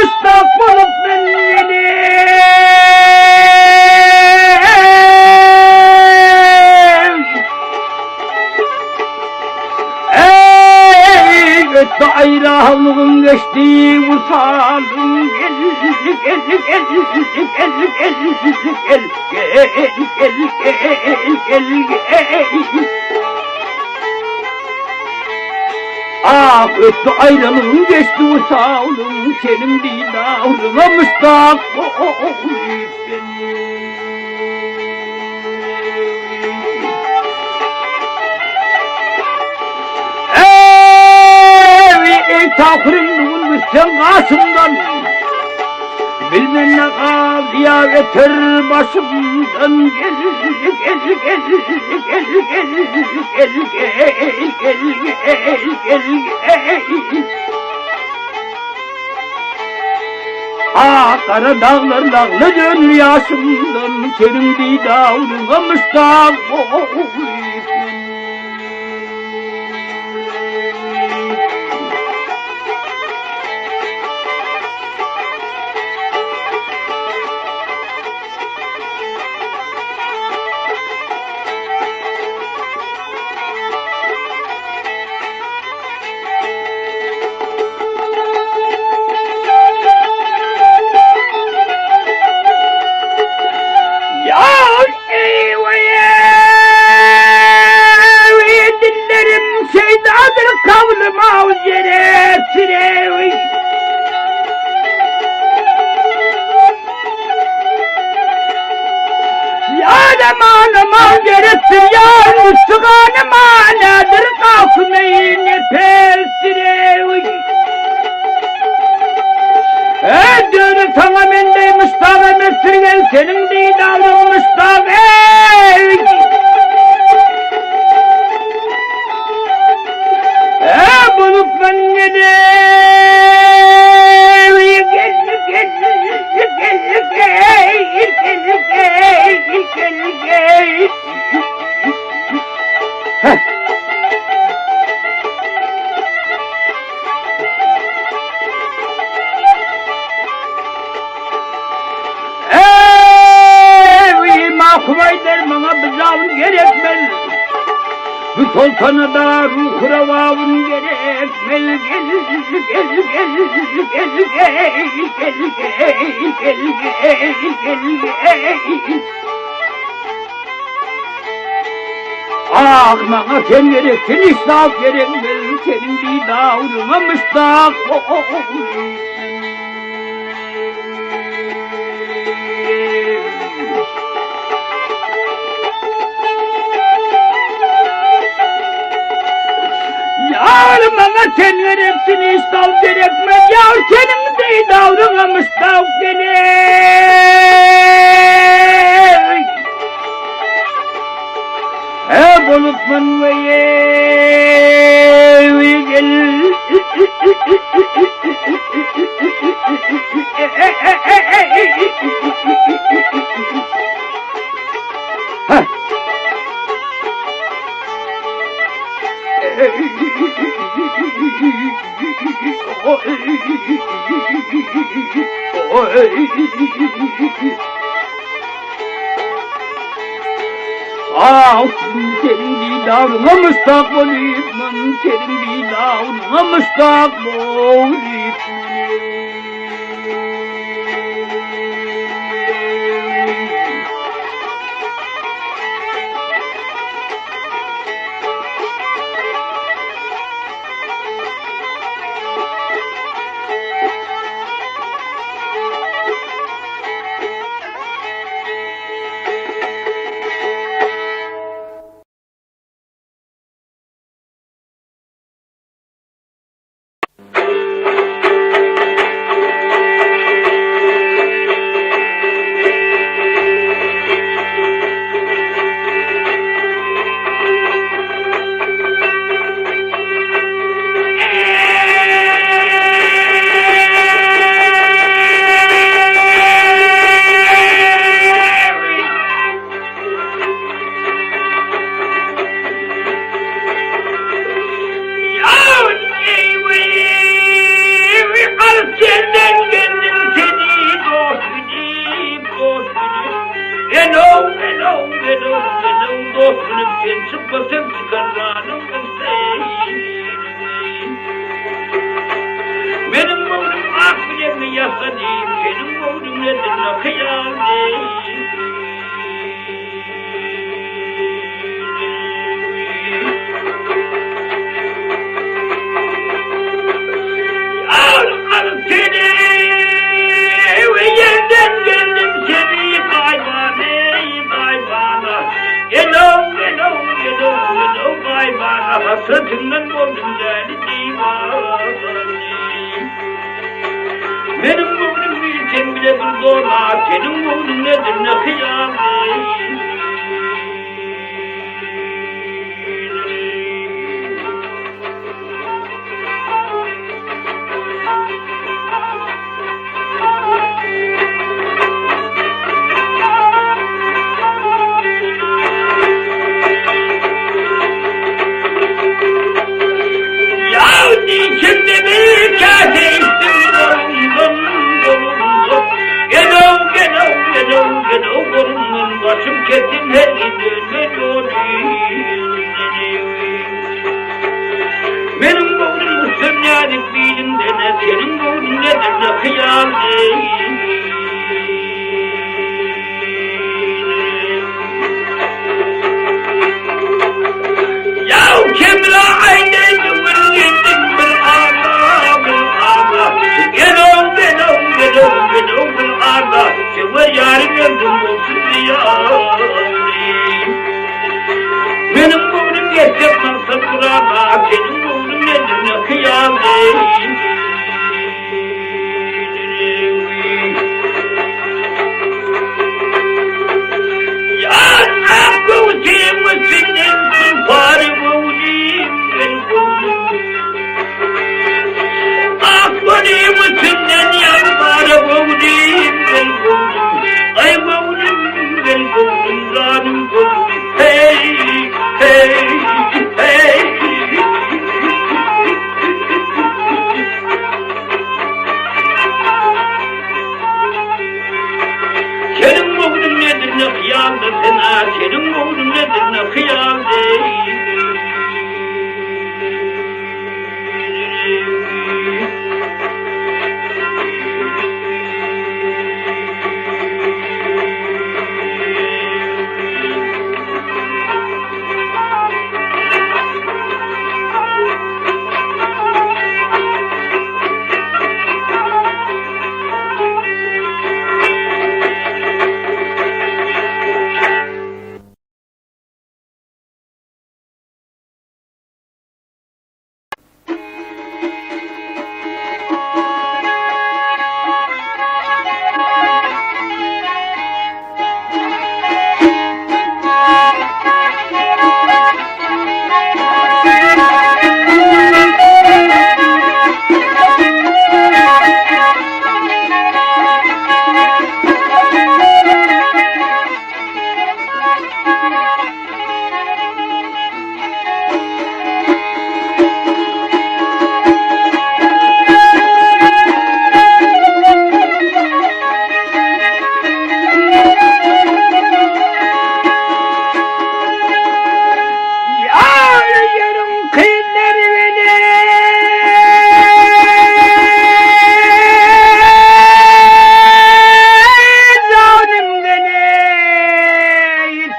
müstakbolup ben yedim. Dairalığın geçti vusalım gel gel gel gel gel gel gel. Ah öttü ayrılığın geçti vusalım senin didağına müstakbol Takırın düşsen karşımdan bilmem ne kaziya getir başımdan gel gel gel gel gel gel gel gel. Ah kara dağlar dağlı dön yaşımdan senin didağına müstakbol Aman gerektir ya Müslümanım anadır kalkmayın nefesine. Dönü sana mendey Mustafa Mesirgel senin didalın Mustafa. Bulup ben Mahkumaydır bana bızavun gerekmez. Bu toltana da ruh ravavun gerekmez. Ah bana sen gereksin İslam gerekmez. Senin bir davrına müstakbol. Yar bana sen gereksin İslam gerekmez. Yar senin bir davrına müstakbol. Bulutman ve gel. Ah senin didarına müstakboliyim, senin didarına müstakboliyim. gelin dostunum sen çıkmasam çıkarlarım benim oğlum ak bilemi yasadayım senin oğlum nedir ne kıyam al seni ve yerden geldim seni kaybana Gelo kaybana hasretinden oldum deli divane benim oğlum bilsen bile bir dolar senin oğlum nedir ne kıyam Şimdi bir kase içtim dolundum Gelo kolumdan başım kesin her dönme olayım benim oğlum uçsam yarik bilim dene senin oğlum nedir ne kıyam yahu kemra aynen yuvurledim Gelo bil arda sever yarim öldüm olsun benim oğlum geçsem nasıl kurana senin oğlum nedir ne kıyam yar akıl sevmesin fare boğulayım ben akbarım içinden yanlara boğulayım ben ay boğulayım ben canım hey senin oğlum nedir ne kıyamda sana senin oğlum nedir ne kıyamda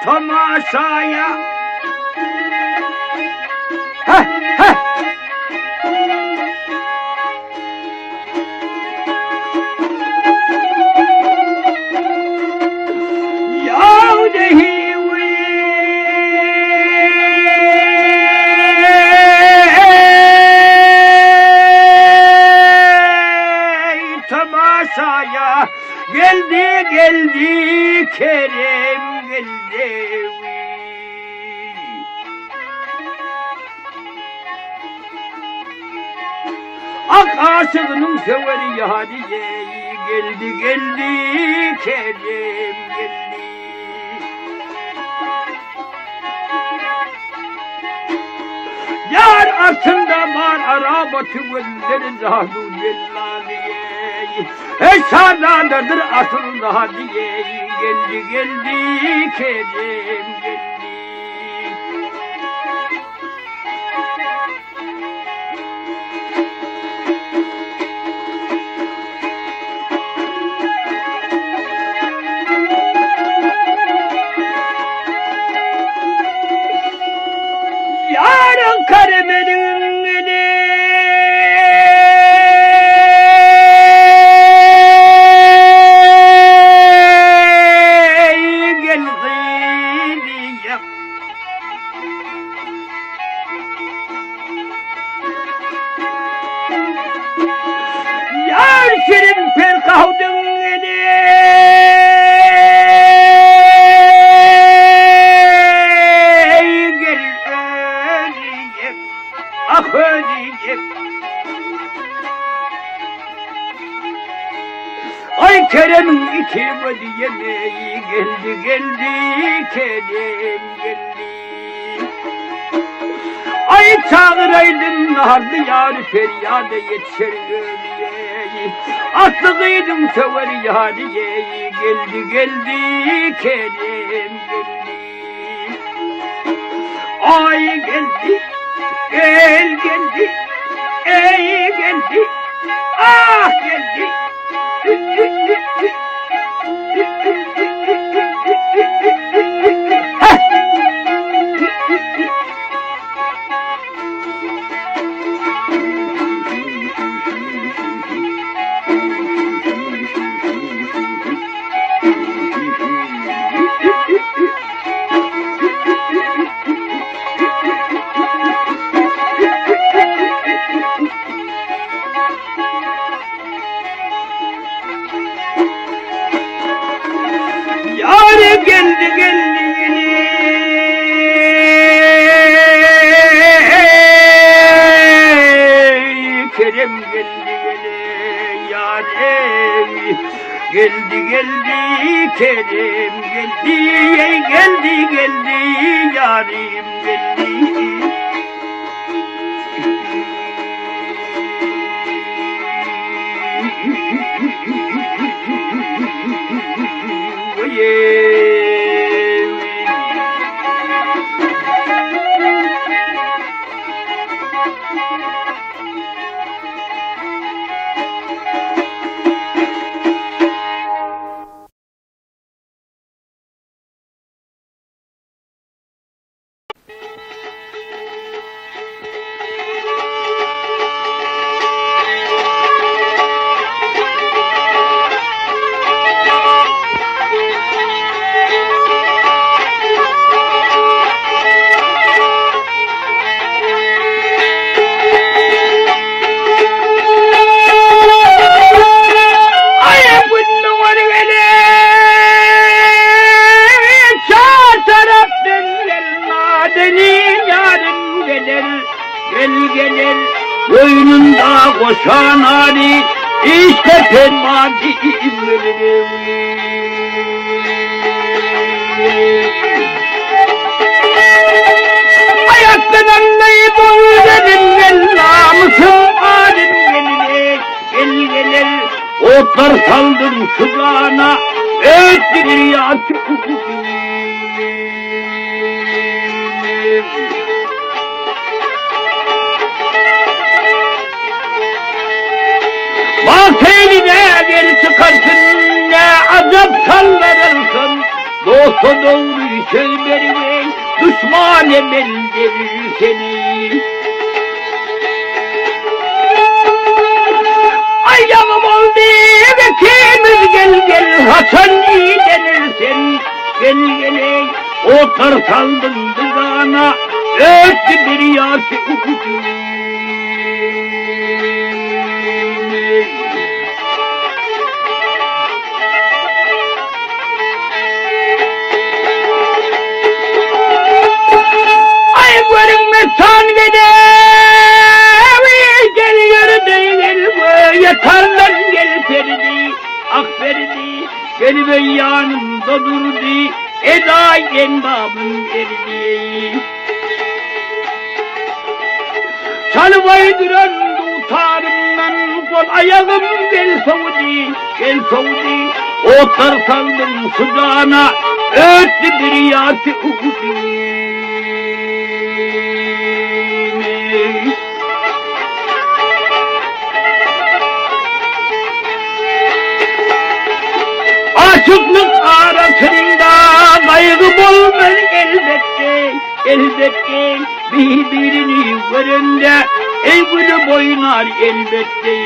Tamaşaya geldi Kerem geldi. Ak aşığının severi Hadiye geldi Kerem geldi. Yar altında var arabatı vellerin zahdu cellaliye. Eşhadadır aslında Hadiye geldi geldi Kerim geldi. Yarın Karame'nin eli geldi. Yar şirin perkavdın eli ah öleceğim. Ay Kerem'in iki vadi yemeği geldi geldi Kerem geldi. Ay çağıraydın naharlı yâri feryade yetişer ölüyeyi. Atlıydın sever yâriyeyi geldi geldi Kerem geldi. Ay geldi. Gel geldi, ey geldi, ah geldi. Yarim geldi geldi geldi. Kerem geldi geldi yarim. Geldi geldi Kerem geldi. Geldi geldi yarim geldi. Boynunda koşan Ali işte fermadim ayaktan anlayı boyunum gel namusum alim gel gel otlar saldım sıcağına öttürür ya bak eline gel çıkarsın ne azap sallanırsın dosta doğruyu söylerim düşman emeldir seni ayağım oldu ikimiz gel Hasan iyi denirsin gel otlar saldım dudağına öttü bir yaşı Görünmezsen gel yürü yeterler gel Ferdi ah Ferdi gel ve yanımda durdu eda endamın erdi çalıvay duran tutarımdan kol ayağım gel Saudi Otlar saldım sıcağına, öttü bir yatı ufukine. Açıklık arasında kaygı bulmaz elbette, elbette birbirini görünce ey gülü boynar elbette.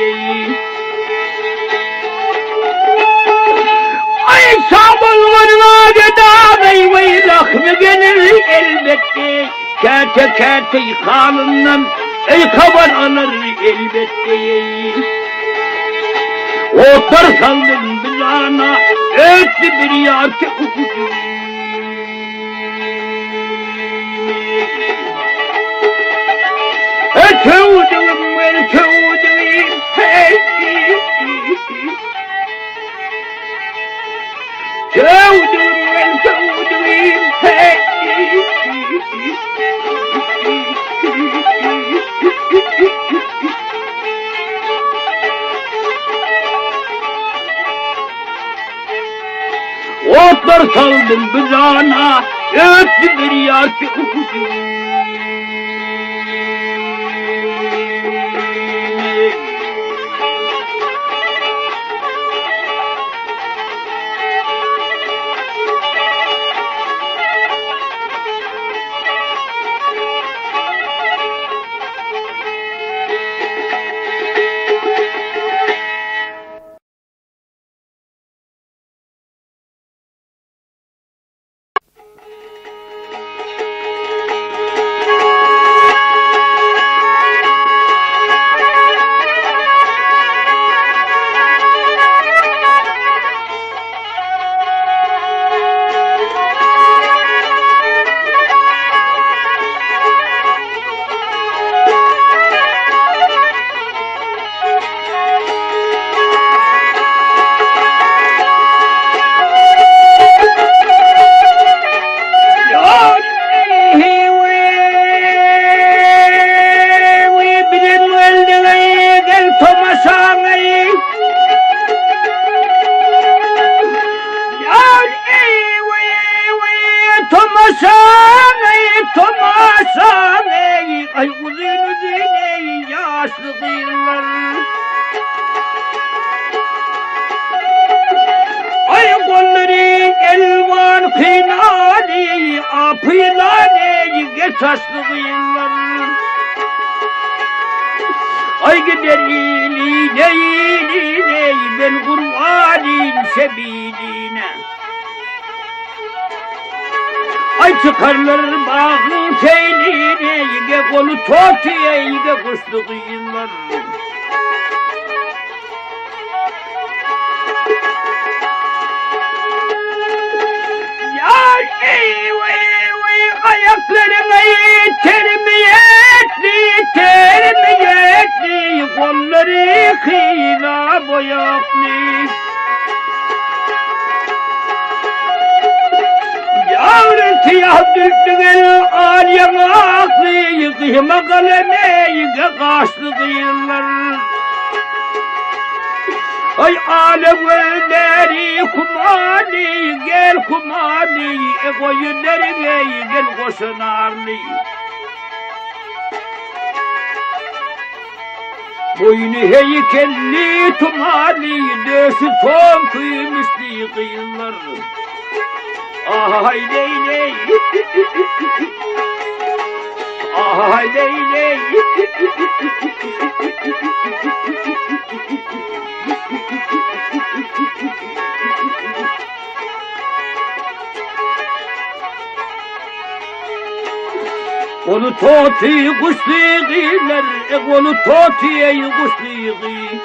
Ay sabırların adeta meyveyi lakmı gelir elbette, kerte kerte kanından ey kabar alır elbette. Otlar saldım bilana, öttü bir yatı ufukine. Ötürdüm, ötürdüm, hey, ötürdüm, ötürdüm, hey. Otlar saldım bızağına, öttü bir yatı ufukine. Ay uzun uzun yaşlı kıyılar. Ay kolları elvan kıynali, apıylani geçaşlı kıyılar. Ay gider iline iline ben Kur'an'ın sebiline. Ay çıkarlar bağın teyline, yige kolu totuya, yige kuşlu kıyılar. Yar ey ayaklarına termiyetli, termiyetli, kolları kıyla boyaklı. Yavrum siyah düktüğün al yanaklı, kıyma kaleme yıka kaşlı kıyılar. Ay alem ölleri kumali, gel kumali, koyunlarına gel koşunarlı. Boynu heykelli tumali, döşü tom kıymışlı kıyılar. Ay leyley, ay leyley. Onu toti kuşluğular, onu totiye kuşluğu.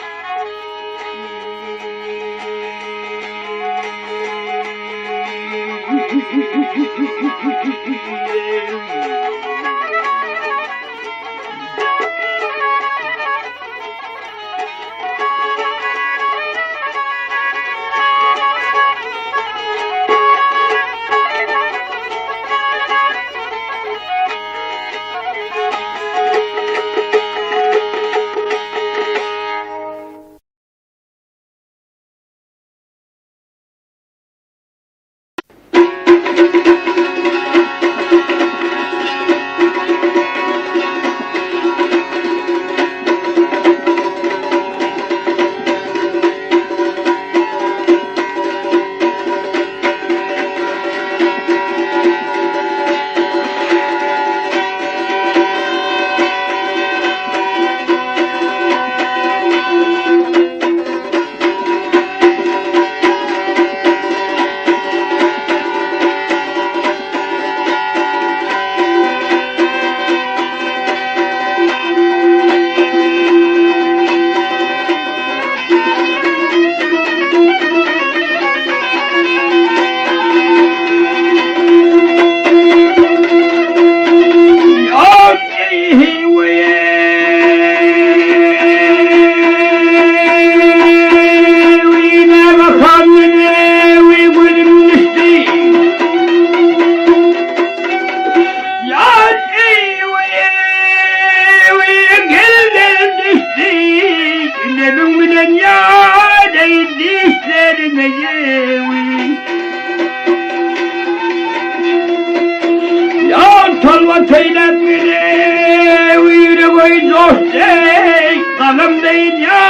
kalım değil ya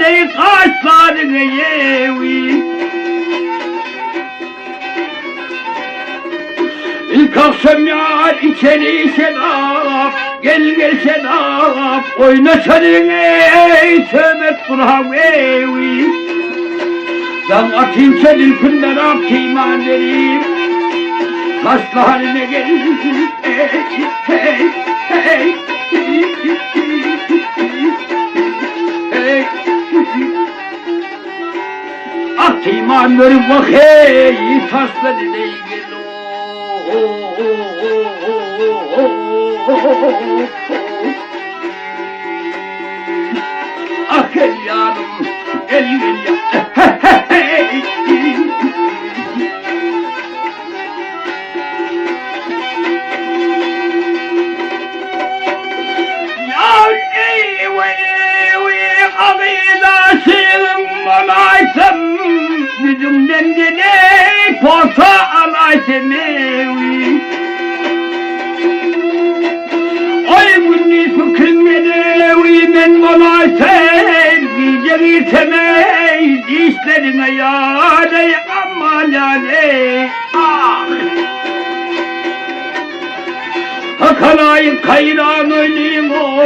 ne kaşlarını yevi. İlk akşam yar içeri şedap, gel şedap, oyna senin ey Sömet Burhan evi. Ben atayım senin künden atayım derim, kaşlı haline gel, hey, hey, hey, hey. Atayım anlarım bak hey, taşlı dile gel. Ah el yarım, el ya. Ya ey abidaşım malaysam yüzümden gene posa alaysam evi. Ay günni fıkrınmede men malaysam giyeceği temel dişlerine yâre aman yâre ah. Hakalayıp kayran oynayım o,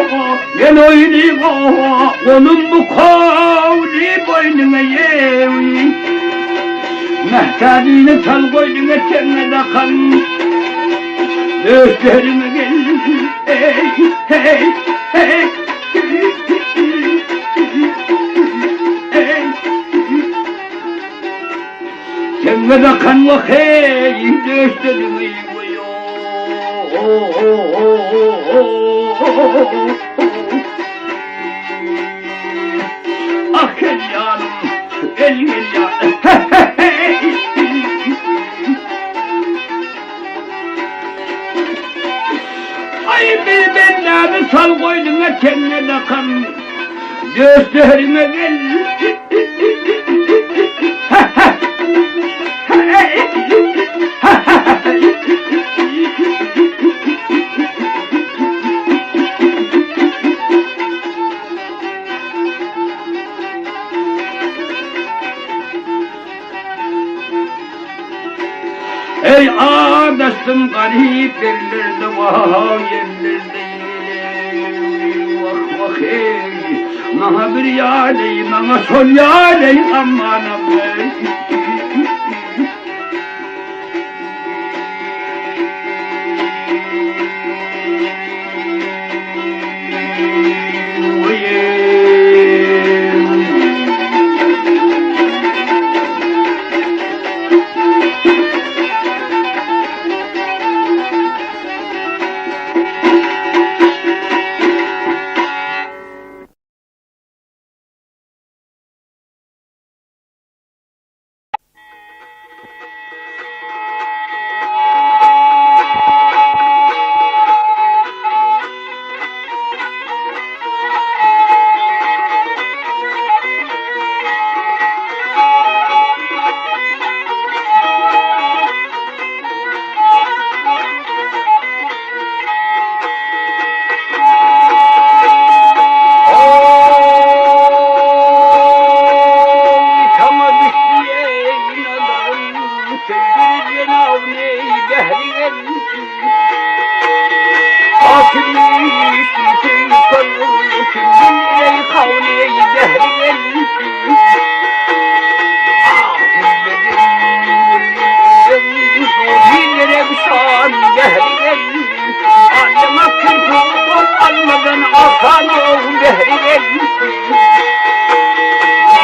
gel oynayım o, onun bu kovri boynuna yevi. Mehtabini sal koynuna çemmede kan, döşlerime gel, hey, hey, hey, hey. Çemmede kan bak hey, döşlerime koyuyor. Ah el yarım, el yarım. Ay bir bellâbi sal koynuna kendine kan, gösterime gel. Ey ağdaştım garip yerlerde vah yerlerde vah vah ey Naha bir yâley, naha sol yâley amanam ey.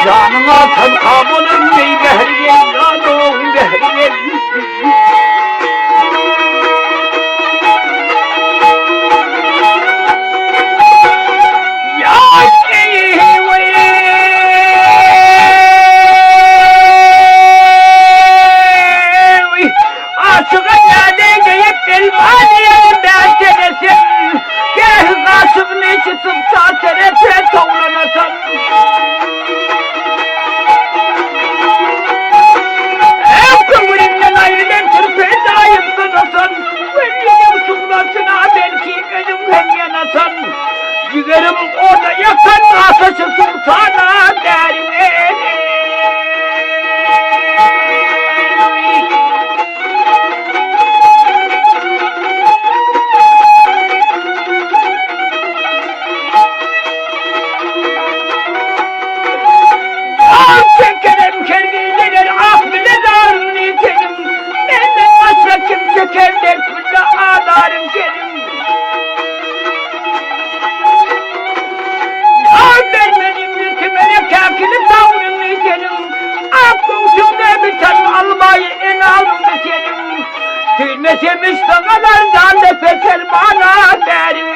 Canına tan kabulüm bey behriye canım behriye. Gelmesemiş dağlardan da peker bana derim.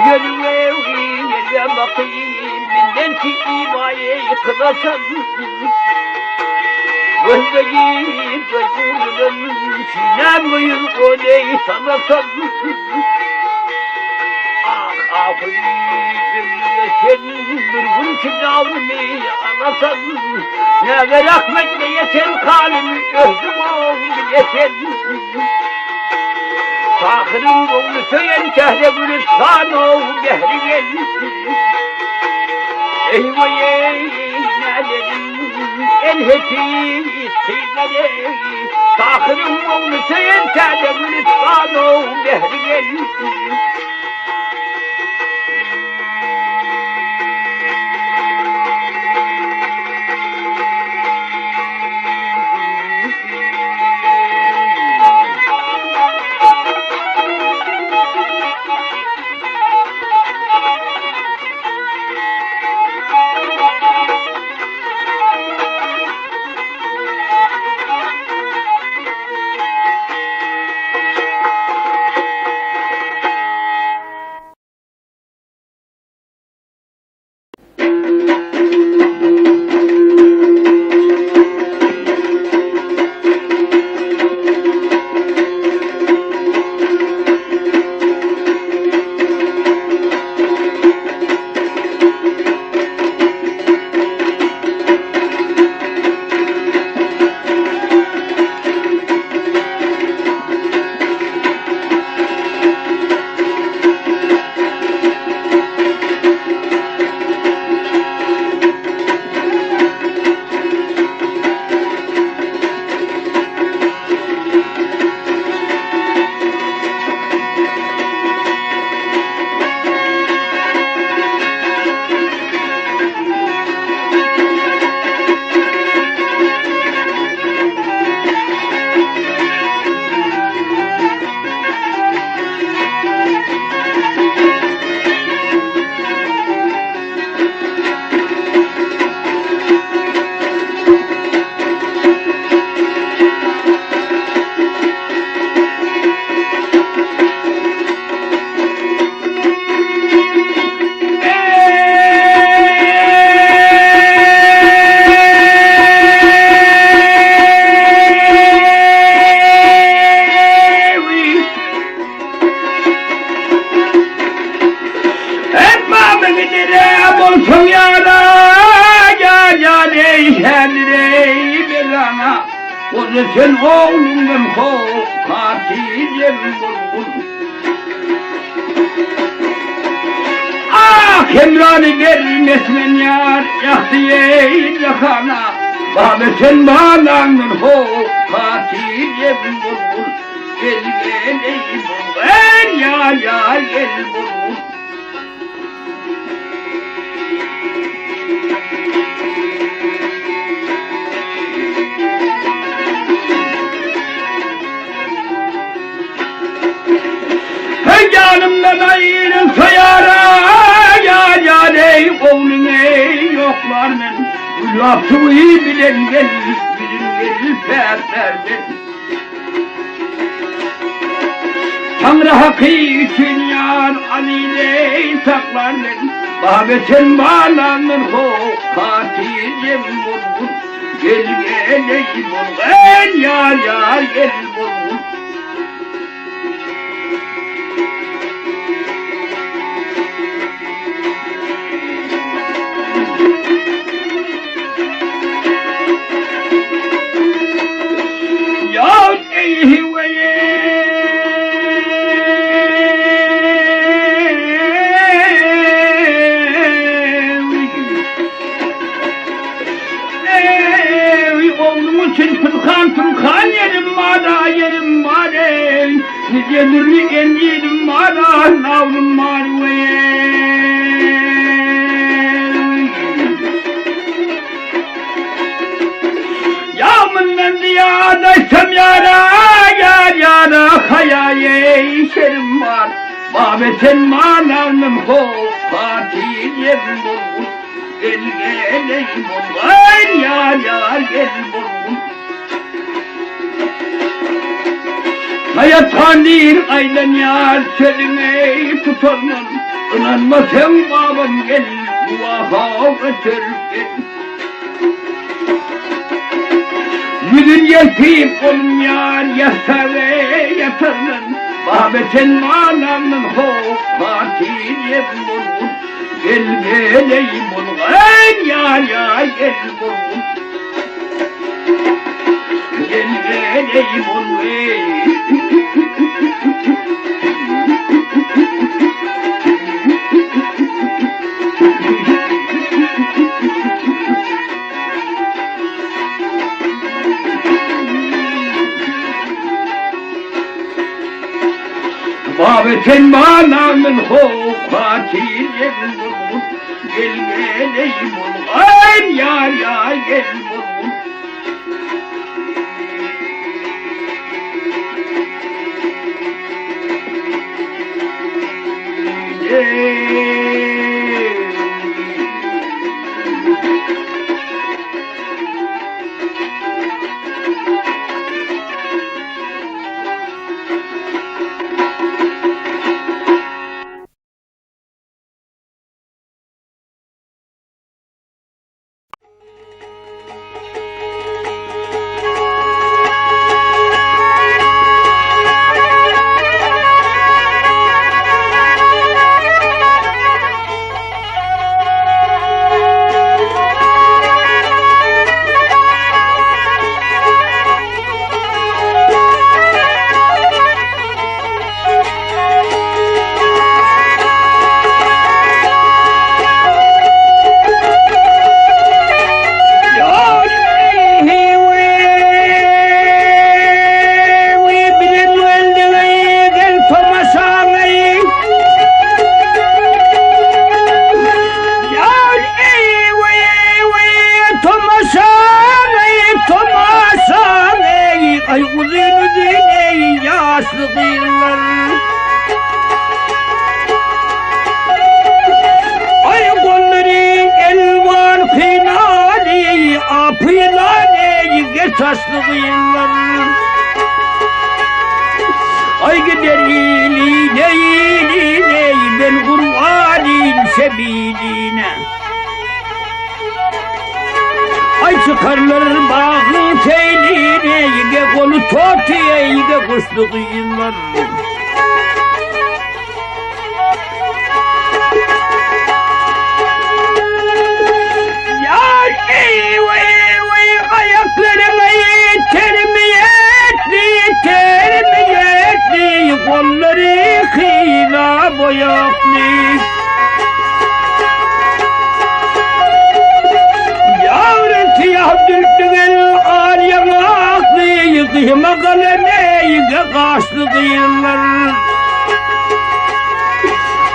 Nereye bakayım binden ki imayı kılasın. Gözlerim gözümün sinem uyur o neyi sanasın. Ah aferin senin bir gün çıkacağını anasın. Ne ver rahmetle yesen kalemi öldüm oğlum yesen. Fakırın oğlu söylen kehre gülistan oğlu gehri gelsin. Eyvah eylerim el hepiniz kıymeleri. Fakırın oğlu söylen kehre gülistan oğlu gehri gelsin. Sen oğlumdan katilem bulgur. Ah emranı vermesmen yar yaktı yakana. Baba sen bağlandın katilem bulgur. Gel gel ey bulgur yar yar gel bulgur. Canımdan ayrıl sayara ya ey oğlum ey yoklar men. Bu lafı iyi bilen gelir fertlerden. Tanrı hakkı için yar anile saklar men. Baba sen bağlanır katilem bulgur. Gel gel ey bulgur yar gel bulgur. Fırkan yerim mare, nice nurlu engidim mara, navlum mare. Kardeşim yara yar yara hayaya işerim var. Babeten manavnım ho fatiyem bulgun. Gel geleyim olay yar yar gel bulgun. Hayat handir aylan yar seline tutarman. Inanma sen babam gel duaha götür gel. Yüzün yeltip olun yar yasa ve yatarlan. Babeten manamın ho fatiyem bulgun. Gel geleyim olun yar yar gel bulgun. Gel geleyim olun. Babeten manamın hokatiyem bulun. Gel geleyim olun yar yar gel bulun. Ay uzun uzun ey yaşlı yıllar. Ay kolların elvan kınali apılan ey geçaslı yıllar. Ay gider iline iline ben Kur'an'ın sebiline. Ay çıkarlar bağlı teyline, yige kolu totiye, yige kuşlu kıyınlar. Yar ey vay ayaklarıma termiyetli, kolları kıyla boyaklı. Siyah dürttüğün ağır yanaklı, yıkıma kaleme, yıkı kaşlı kıyırlar.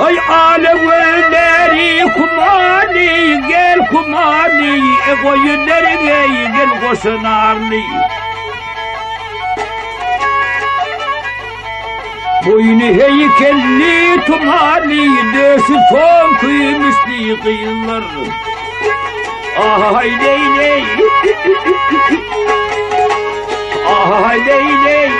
Ay alem ölleri kumali, gel kumali, koyunlarına gel koşun ağırlı. Boynu heykelli tumali, döşü son kıymışlı kıyırlar. Ay leyley, ay leyley.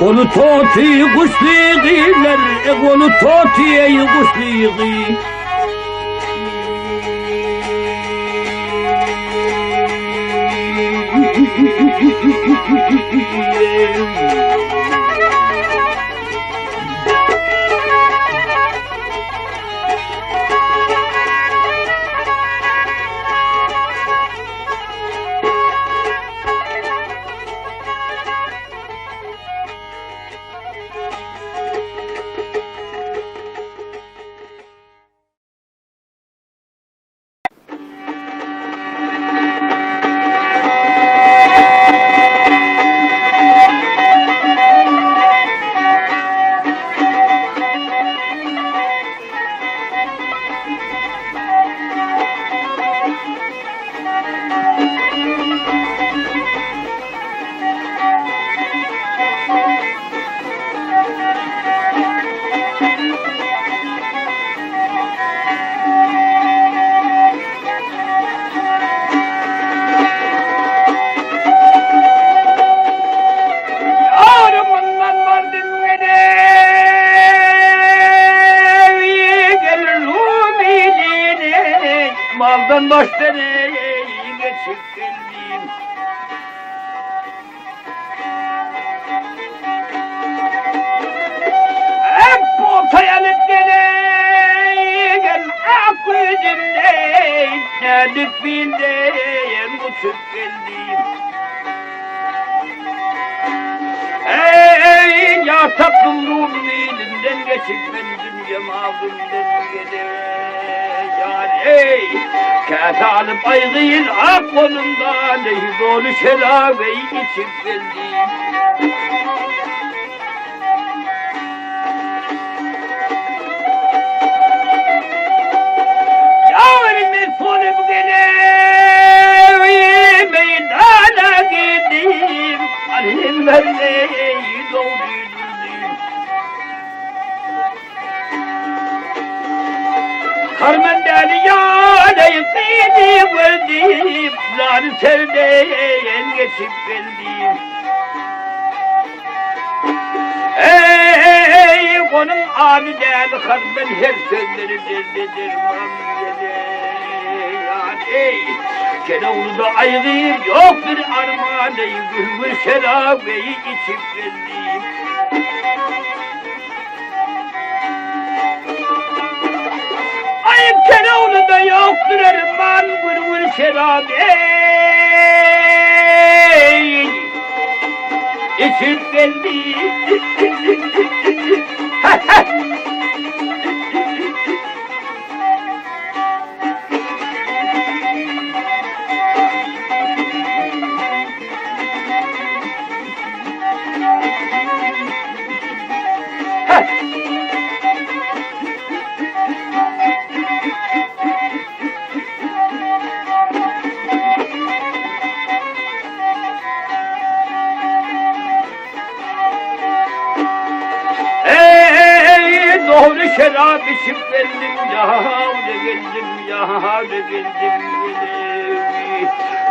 Onu toti kuşlu kıyırlar, onu totiye kuşlu kıyır. baştan geçip geldim. Hep ortayalıp gel ak yüzümde nedik bildiğin uçup geldim. Ey ya tatlım ruhum elinden geçip ben dünyam ağzımdan geleyim. Ey kâfe alıp aygıyın ak kolumdan ey dolu şerabeyi içip geldim. Yavrum sonu bu geleyim meydana gideyim. Aleyhim vermeyi doğruydum. Karmendeli yâleyi kıydım öldüm. Zâri sevdeyen geçip geldim. Ey konum abi değerli karmen her sözleri derman yani ey Keloğlu da ayrıyım yok bir armağan ey gülgül şerabeyi içip geldim. Ay Keloğlu da yoktur armağan gülgül şerabeyi içip geldim. Doğru şerap içip geldim ya ne geldim ya ne geldim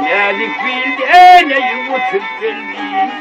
yedik bildi eyleyim uçup geldim.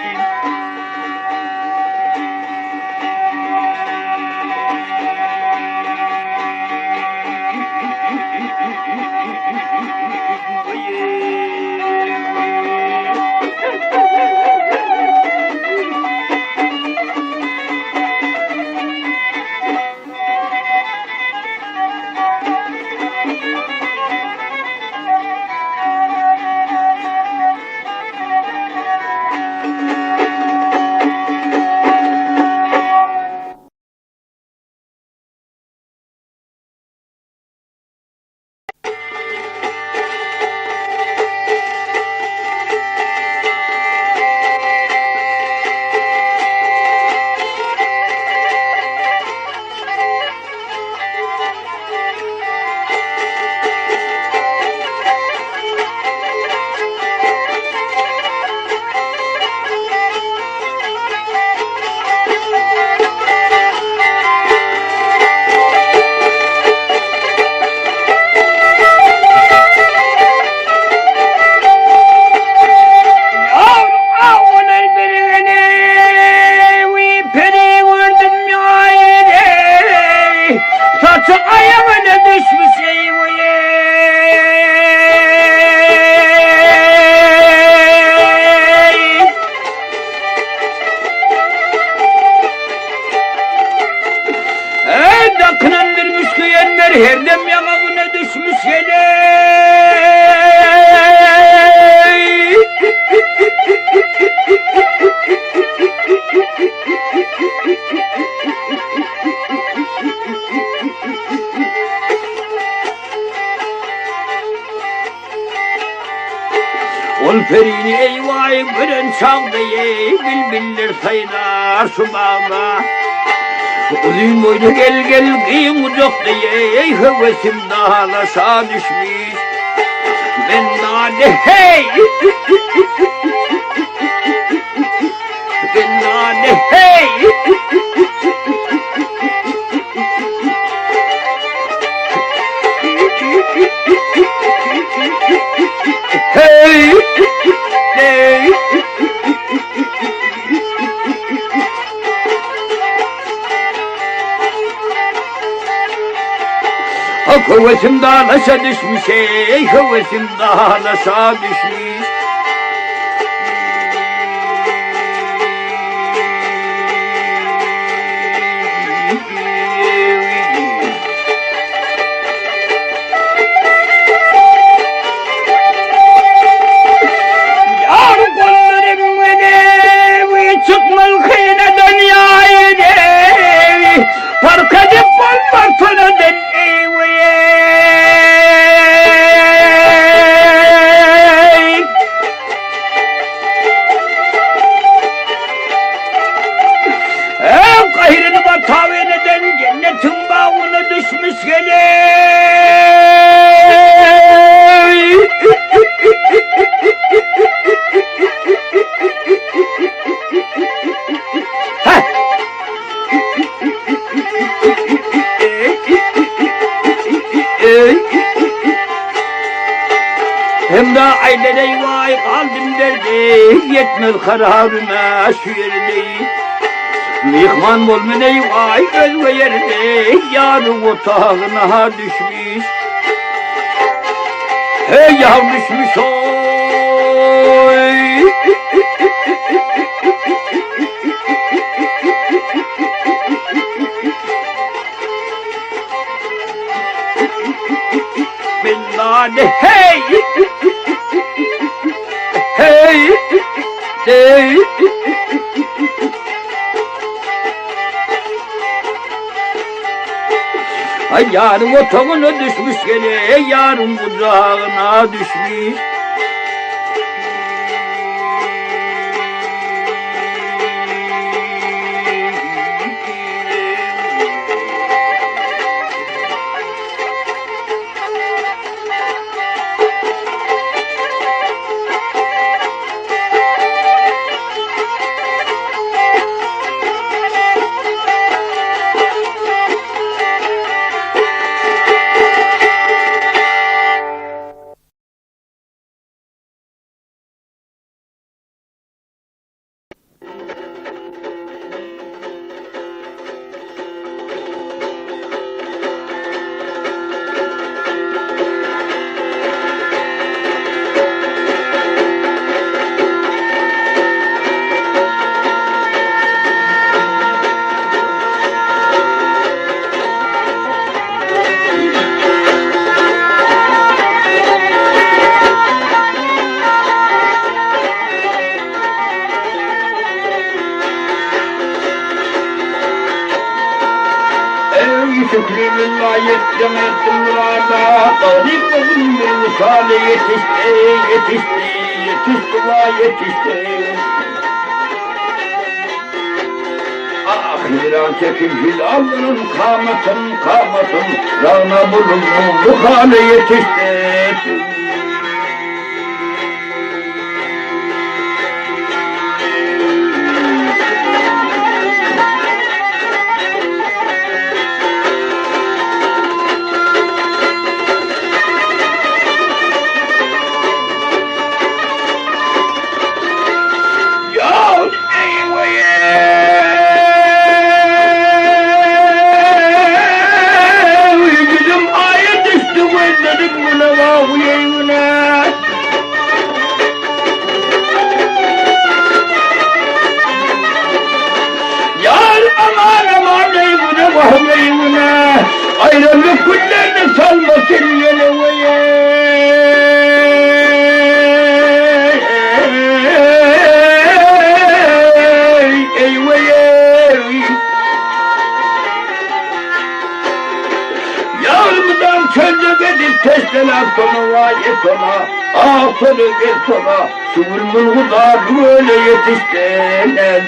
Herdem yamağına düşmüş yine. Ol ferini eyvay gören çaldı bilbiller sayılar şu bağda. Uzun boylu gel kıyım ucak diye hevesim dağlaşa düşmüş. Ben nane hey ben nane hey hey hey Hevesim dağlaşa düşmüş ey, hevesim dağlaşa düşmüş. Yar kollarım beni çıkmaz kıyına dünyayı devi, fark edip olmaz sana devi. Kahirini bataven eden cennetin bağına düşmüş gele. Hem de ailede vay kaldım derdi, yetmez kararına şu yerde. Mihman olmaney vay özve yerde, yarın otağına düşmüş. Hey yav düşmüş oy. Billade hey. Hey. Hey. Ay yarın otağına düşmüş gene, yarın kucağına düşmüş. Şükrü layık cemetim murada, garip oğlum bir misali yetişti, yetişti. Ah hiran çekil hilalının kamatın, rana bulundu bu hale yetişti. Ayrılık kullerini salmasın yeleveye. Yavrudan çöldük edip testeler sonu vayet ona. Ah sonu gel sona, şu bulgudar böyle yetiştiler.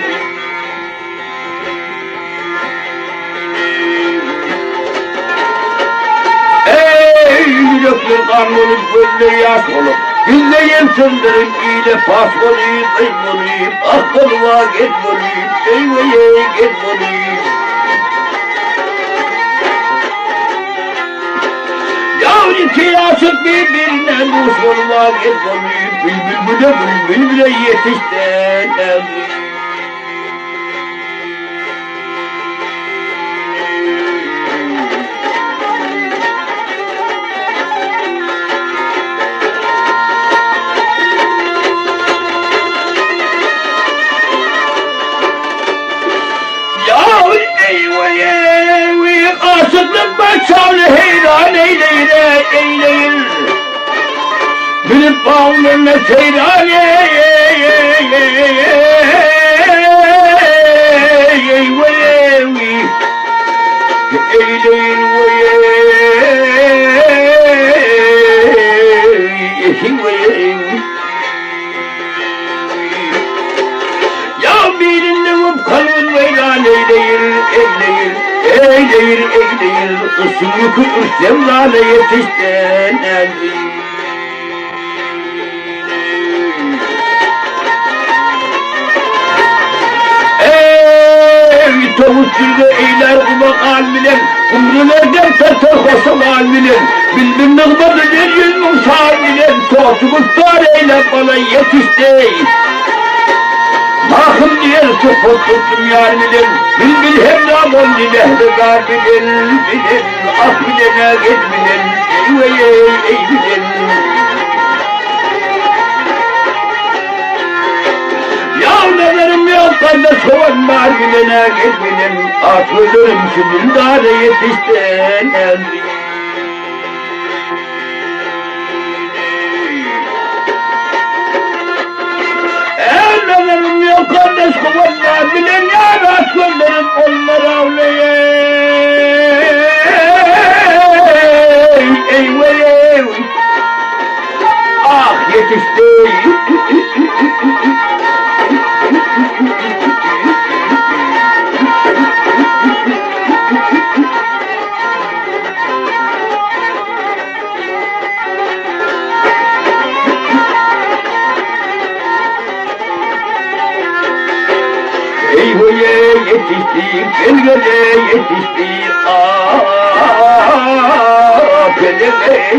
Yürekli kanlılık gözle yaş olup, yüzleyim sındırıp, iyiyle pas olayım, kıyım olayım, aklıma get olayım, eyveye get olayım. Yavru iki aşık birbirine duş olma get olayım, bülbüle yetiştiler. Başağını heyran eyleyin eyleyin. Bilip bağlarına seyran ya birinde kalbin veyran eyleyin eyleyin eyleyin eyleyin ısını kutur sevdana yetişten eyleyin. Tavus sürgü eyler umak almilen, umrulerden terter hoşum almilen, bildim nıgmadı deryin musal milen, soğutu kutlar eyler bana yetiştey. Mahım diyer sıfır tuttum yar milen, bil hem namon dilehli gar milen, bilen, ah bilene git milen, ey milen. Yavrularım yok kardeş kovan var bilene gitminin atılırım şimdi daha da yetişten Yavrularım yok kardeş kovan var bilen yar atılırım onlara ey ah yetişti. Yetişti, gölgede yetişti, gölgede.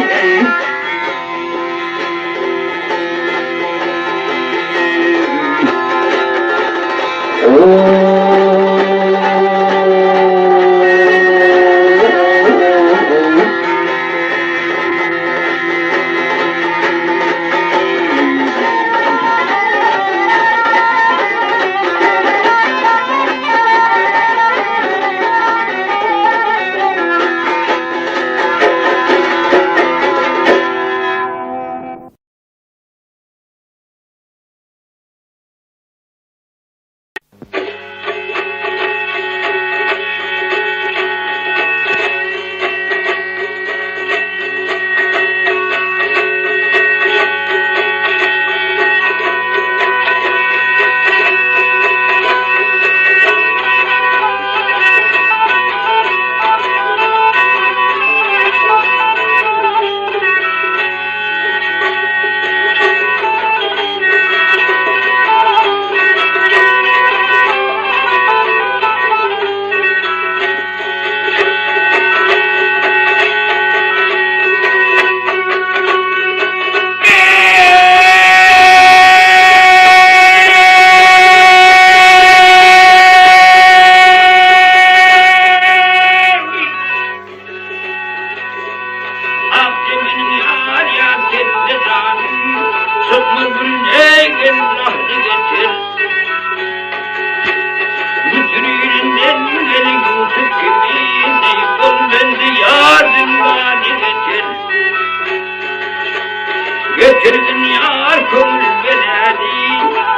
Getirdin yar kömür beledi,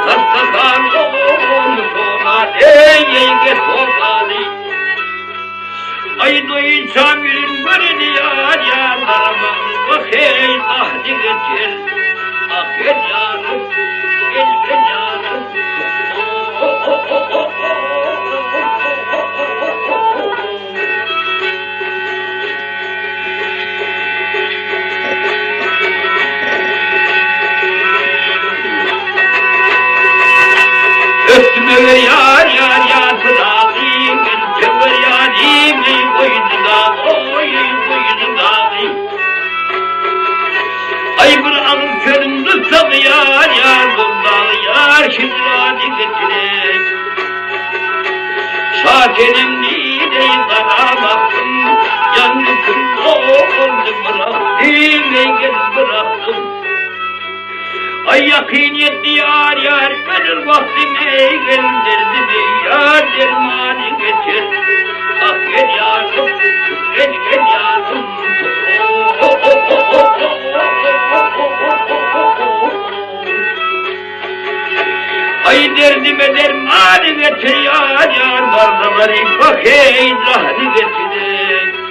kastakan oğlu soğan, ey get soğanı. Ay doyun çamirin böreni yar yarlarıma, bak ey ahdi getir. Ah gel yarım, gel yarım. Öptüme ver yar yar yar fıdağıyım, öptüme ver yarim, ey boyundan, oy boyundan. Ay bırakın körüm tutsak yar yar bundan, yar şimdi hadi getirek. Şakerim nidey zaramaktım, yandı kırk oldu bıraktım, ey gel bıraktım. Ay yakin yetti yar yar, ölür vaktine geldirdi mi yar, dermanı geçir. Ah gel yarım, gel gel yarım. Ay derdime dermanı getir yar yar, vardaları bak ey rahını getirin.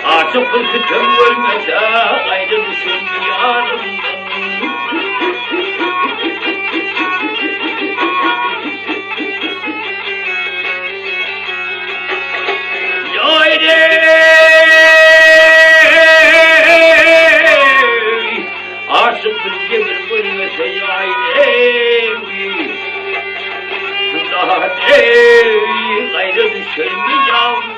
Açık fırkıtım ölmese ayrı düşün yarımdan. Yayre aşık fırkıtım ölmese yayre daha değil ayrı düşün yavrum.